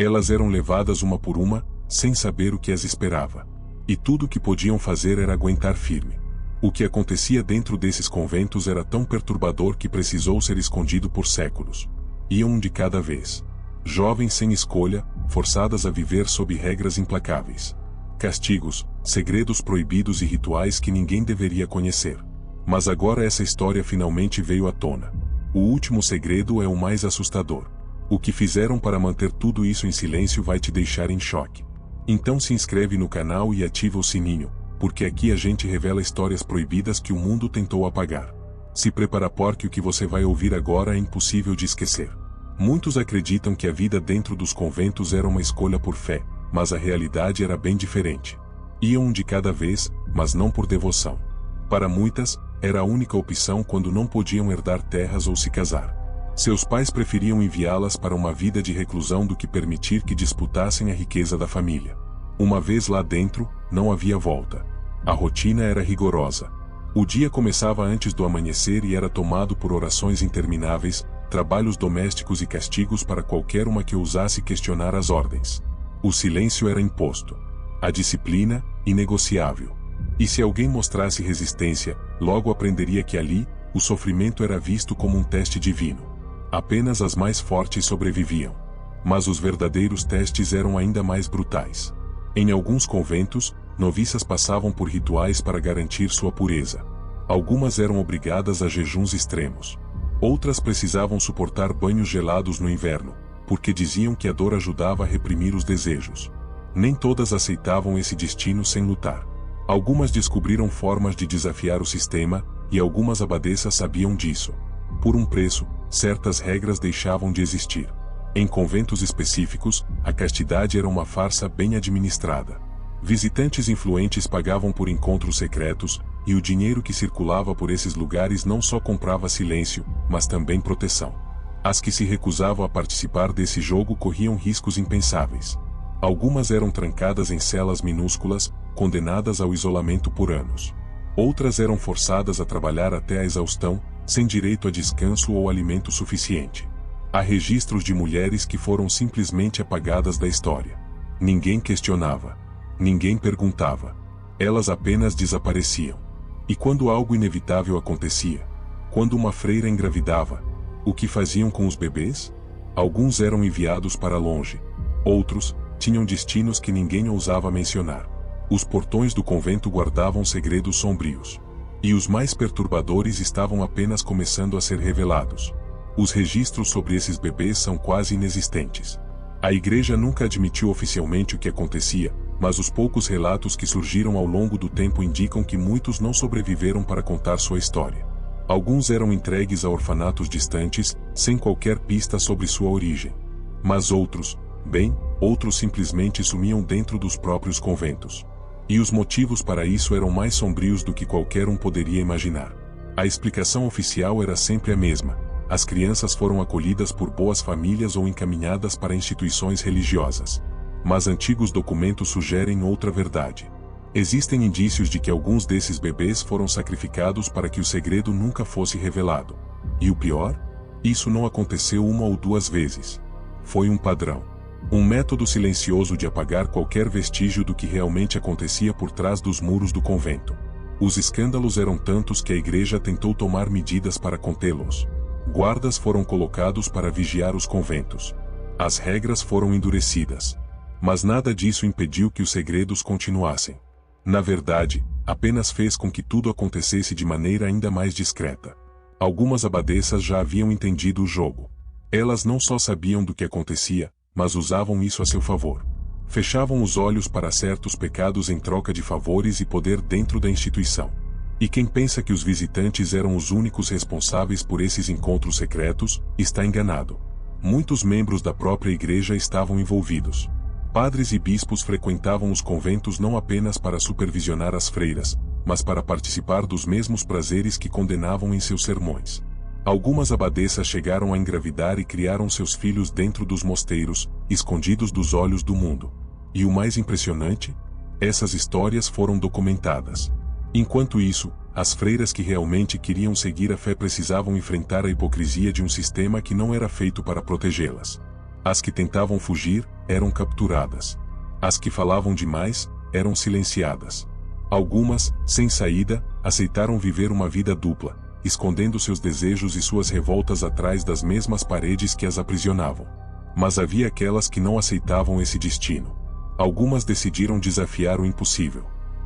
Elas eram levadas uma por uma, sem saber o que as esperava. E tudo o que podiam fazer era aguentar firme. O que acontecia dentro desses conventos era tão perturbador que precisou ser escondido por séculos. Iam um de cada vez. Jovens sem escolha, forçadas a viver sob regras implacáveis. Castigos, segredos proibidos e rituais que ninguém deveria conhecer. Mas agora essa história finalmente veio à tona. O último segredo é o mais assustador. O que fizeram para manter tudo isso em silêncio vai te deixar em choque. Então se inscreve no canal e ativa o sininho, porque aqui a gente revela histórias proibidas que o mundo tentou apagar. Se prepara porque o que você vai ouvir agora é impossível de esquecer. Muitos acreditam que a vida dentro dos conventos era uma escolha por fé, mas a realidade era bem diferente. Iam um de cada vez, mas não por devoção. Para muitas, era a única opção quando não podiam herdar terras ou se casar. Seus pais preferiam enviá-las para uma vida de reclusão do que permitir que disputassem a riqueza da família. Uma vez lá dentro, não havia volta. A rotina era rigorosa. O dia começava antes do amanhecer e era tomado por orações intermináveis, trabalhos domésticos e castigos para qualquer uma que ousasse questionar as ordens. O silêncio era imposto. A disciplina, inegociável. E se alguém mostrasse resistência, logo aprenderia que ali, o sofrimento era visto como um teste divino. Apenas as mais fortes sobreviviam. Mas os verdadeiros testes eram ainda mais brutais. Em alguns conventos, noviças passavam por rituais para garantir sua pureza. Algumas eram obrigadas a jejuns extremos. Outras precisavam suportar banhos gelados no inverno, porque diziam que a dor ajudava a reprimir os desejos. Nem todas aceitavam esse destino sem lutar. Algumas descobriram formas de desafiar o sistema, e algumas abadesas sabiam disso. Por um preço, certas regras deixavam de existir. Em conventos específicos, a castidade era uma farsa bem administrada. Visitantes influentes pagavam por encontros secretos, e o dinheiro que circulava por esses lugares não só comprava silêncio, mas também proteção. As que se recusavam a participar desse jogo corriam riscos impensáveis. Algumas eram trancadas em celas minúsculas, condenadas ao isolamento por anos. Outras eram forçadas a trabalhar até a exaustão, sem direito a descanso ou alimento suficiente. Há registros de mulheres que foram simplesmente apagadas da história. Ninguém questionava. Ninguém perguntava. Elas apenas desapareciam. E quando algo inevitável acontecia? Quando uma freira engravidava? O que faziam com os bebês? Alguns eram enviados para longe. Outros, tinham destinos que ninguém ousava mencionar. Os portões do convento guardavam segredos sombrios. E os mais perturbadores estavam apenas começando a ser revelados. Os registros sobre esses bebês são quase inexistentes. A igreja nunca admitiu oficialmente o que acontecia, mas os poucos relatos que surgiram ao longo do tempo indicam que muitos não sobreviveram para contar sua história. Alguns eram entregues a orfanatos distantes, sem qualquer pista sobre sua origem. Mas outros simplesmente sumiam dentro dos próprios conventos. E os motivos para isso eram mais sombrios do que qualquer um poderia imaginar. A explicação oficial era sempre a mesma: as crianças foram acolhidas por boas famílias ou encaminhadas para instituições religiosas. Mas antigos documentos sugerem outra verdade. Existem indícios de que alguns desses bebês foram sacrificados para que o segredo nunca fosse revelado. E o pior? Isso não aconteceu uma ou duas vezes. Foi um padrão. Um método silencioso de apagar qualquer vestígio do que realmente acontecia por trás dos muros do convento. Os escândalos eram tantos que a igreja tentou tomar medidas para contê-los. Guardas foram colocados para vigiar os conventos. As regras foram endurecidas. Mas nada disso impediu que os segredos continuassem. Na verdade, apenas fez com que tudo acontecesse de maneira ainda mais discreta. Algumas abadesas já haviam entendido o jogo. Elas não só sabiam do que acontecia, mas usavam isso a seu favor. Fechavam os olhos para certos pecados em troca de favores e poder dentro da instituição. E quem pensa que os visitantes eram os únicos responsáveis por esses encontros secretos, está enganado. Muitos membros da própria igreja estavam envolvidos. Padres e bispos frequentavam os conventos não apenas para supervisionar as freiras, mas para participar dos mesmos prazeres que condenavam em seus sermões. Algumas abadesas chegaram a engravidar e criaram seus filhos dentro dos mosteiros, escondidos dos olhos do mundo. E o mais impressionante? Essas histórias foram documentadas. Enquanto isso, as freiras que realmente queriam seguir a fé precisavam enfrentar a hipocrisia de um sistema que não era feito para protegê-las. As que tentavam fugir, eram capturadas. As que falavam demais, eram silenciadas. Algumas, sem saída, aceitaram viver uma vida dupla, escondendo seus desejos e suas revoltas atrás das mesmas paredes que as aprisionavam. Mas havia aquelas que não aceitavam esse destino. Algumas decidiram desafiar o impossível.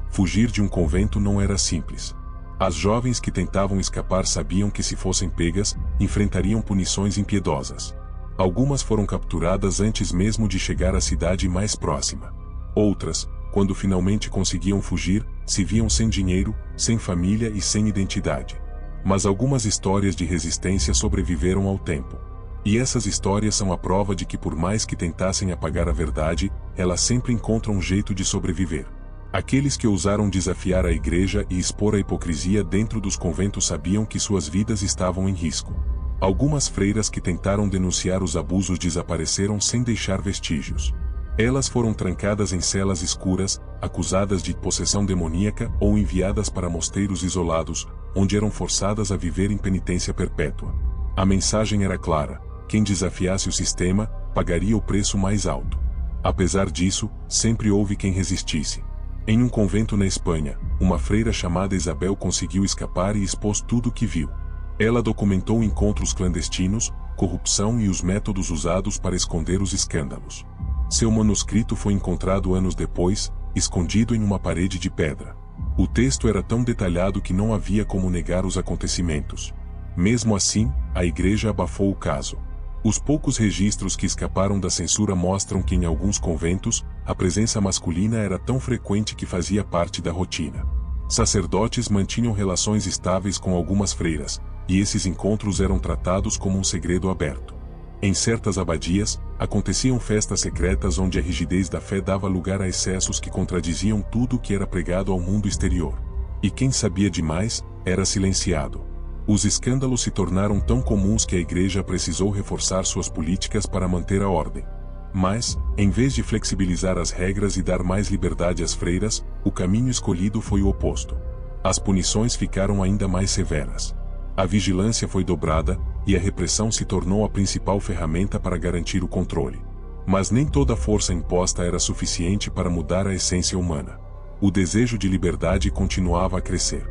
Fugir de um convento não era simples. As jovens que tentavam escapar sabiam que, se fossem pegas, enfrentariam punições impiedosas. Algumas foram capturadas antes mesmo de chegar à cidade mais próxima. Outras, quando finalmente conseguiam fugir, se viam sem dinheiro, sem família e sem identidade. Mas algumas histórias de resistência sobreviveram ao tempo. E essas histórias são a prova de que, por mais que tentassem apagar a verdade, elas sempre encontram um jeito de sobreviver. Aqueles que ousaram desafiar a igreja e expor a hipocrisia dentro dos conventos sabiam que suas vidas estavam em risco. Algumas freiras que tentaram denunciar os abusos desapareceram sem deixar vestígios. Elas foram trancadas em celas escuras, acusadas de possessão demoníaca ou enviadas para mosteiros isolados, onde eram forçadas a viver em penitência perpétua. A mensagem era clara: quem desafiasse o sistema, pagaria o preço mais alto. Apesar disso, sempre houve quem resistisse. Em um convento na Espanha, uma freira chamada Isabel conseguiu escapar e expôs tudo o que viu. Ela documentou encontros clandestinos, corrupção e os métodos usados para esconder os escândalos. Seu manuscrito foi encontrado anos depois, escondido em uma parede de pedra. O texto era tão detalhado que não havia como negar os acontecimentos. Mesmo assim, a igreja abafou o caso. Os poucos registros que escaparam da censura mostram que em alguns conventos, a presença masculina era tão frequente que fazia parte da rotina. Sacerdotes mantinham relações estáveis com algumas freiras, e esses encontros eram tratados como um segredo aberto. Em certas abadias, aconteciam festas secretas onde a rigidez da fé dava lugar a excessos que contradiziam tudo o que era pregado ao mundo exterior. E quem sabia demais, era silenciado. Os escândalos se tornaram tão comuns que a igreja precisou reforçar suas políticas para manter a ordem. Mas, em vez de flexibilizar as regras e dar mais liberdade às freiras, o caminho escolhido foi o oposto. As punições ficaram ainda mais severas. A vigilância foi dobrada, e a repressão se tornou a principal ferramenta para garantir o controle. Mas nem toda a força imposta era suficiente para mudar a essência humana. O desejo de liberdade continuava a crescer.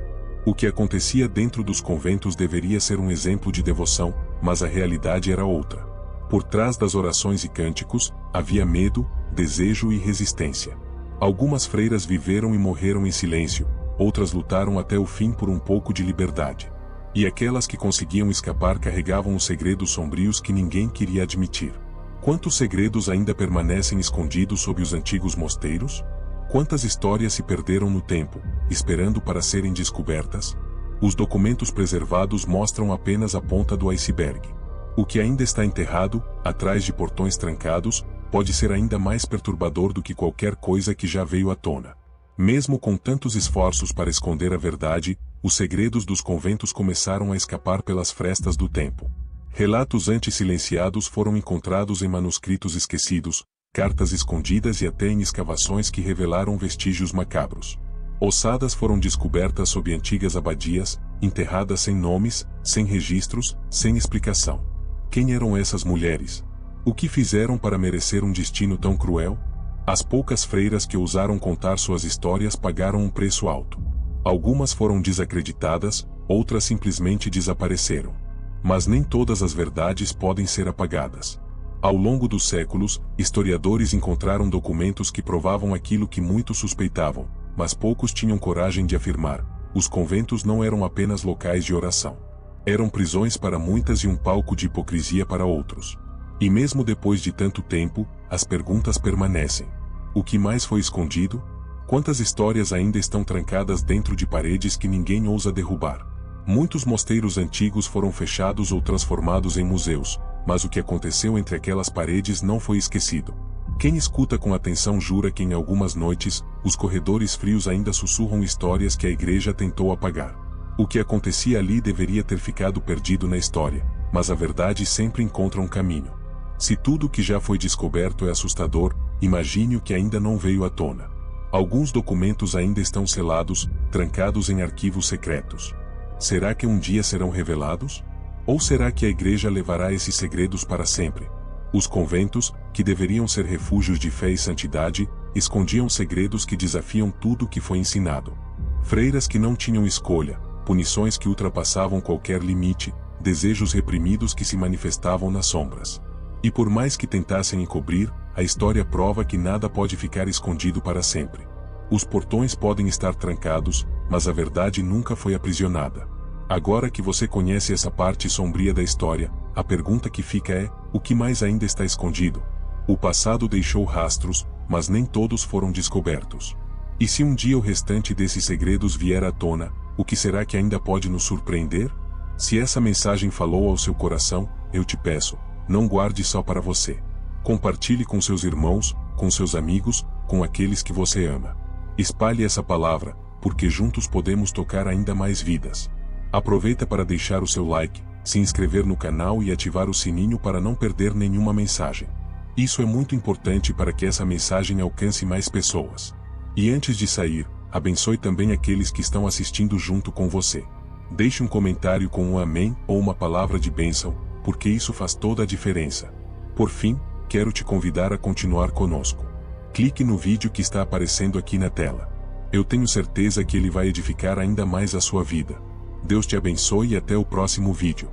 O que acontecia dentro dos conventos deveria ser um exemplo de devoção, mas a realidade era outra. Por trás das orações e cânticos, havia medo, desejo e resistência. Algumas freiras viveram e morreram em silêncio, outras lutaram até o fim por um pouco de liberdade. E aquelas que conseguiam escapar carregavam os segredos sombrios que ninguém queria admitir. Quantos segredos ainda permanecem escondidos sob os antigos mosteiros? Quantas histórias se perderam no tempo, esperando para serem descobertas? Os documentos preservados mostram apenas a ponta do iceberg. O que ainda está enterrado, atrás de portões trancados, pode ser ainda mais perturbador do que qualquer coisa que já veio à tona. Mesmo com tantos esforços para esconder a verdade, os segredos dos conventos começaram a escapar pelas frestas do tempo. Relatos antes silenciados foram encontrados em manuscritos esquecidos, cartas escondidas e até em escavações que revelaram vestígios macabros. Ossadas foram descobertas sob antigas abadias, enterradas sem nomes, sem registros, sem explicação. Quem eram essas mulheres? O que fizeram para merecer um destino tão cruel? As poucas freiras que ousaram contar suas histórias pagaram um preço alto. Algumas foram desacreditadas, outras simplesmente desapareceram. Mas nem todas as verdades podem ser apagadas. Ao longo dos séculos, historiadores encontraram documentos que provavam aquilo que muitos suspeitavam, mas poucos tinham coragem de afirmar: os conventos não eram apenas locais de oração. Eram prisões para muitas e um palco de hipocrisia para outros. E mesmo depois de tanto tempo, as perguntas permanecem. O que mais foi escondido? Quantas histórias ainda estão trancadas dentro de paredes que ninguém ousa derrubar? Muitos mosteiros antigos foram fechados ou transformados em museus, mas o que aconteceu entre aquelas paredes não foi esquecido. Quem escuta com atenção jura que em algumas noites, os corredores frios ainda sussurram histórias que a igreja tentou apagar. O que acontecia ali deveria ter ficado perdido na história, mas a verdade sempre encontra um caminho. Se tudo o que já foi descoberto é assustador, imagine o que ainda não veio à tona. Alguns documentos ainda estão selados, trancados em arquivos secretos. Será que um dia serão revelados? Ou será que a igreja levará esses segredos para sempre? Os conventos, que deveriam ser refúgios de fé e santidade, escondiam segredos que desafiam tudo o que foi ensinado. Freiras que não tinham escolha, punições que ultrapassavam qualquer limite, desejos reprimidos que se manifestavam nas sombras. E por mais que tentassem encobrir, a história prova que nada pode ficar escondido para sempre. Os portões podem estar trancados, mas a verdade nunca foi aprisionada. Agora que você conhece essa parte sombria da história, a pergunta que fica é: o que mais ainda está escondido? O passado deixou rastros, mas nem todos foram descobertos. E se um dia o restante desses segredos vier à tona, o que será que ainda pode nos surpreender? Se essa mensagem falou ao seu coração, eu te peço, não guarde só para você. Compartilhe com seus irmãos, com seus amigos, com aqueles que você ama. Espalhe essa palavra, porque juntos podemos tocar ainda mais vidas. Aproveita para deixar o seu like, se inscrever no canal e ativar o sininho para não perder nenhuma mensagem. Isso é muito importante para que essa mensagem alcance mais pessoas. E antes de sair, abençoe também aqueles que estão assistindo junto com você. Deixe um comentário com um amém ou uma palavra de bênção, porque isso faz toda a diferença. Por fim, quero te convidar a continuar conosco. Clique no vídeo que está aparecendo aqui na tela. Eu tenho certeza que ele vai edificar ainda mais a sua vida. Deus te abençoe e até o próximo vídeo.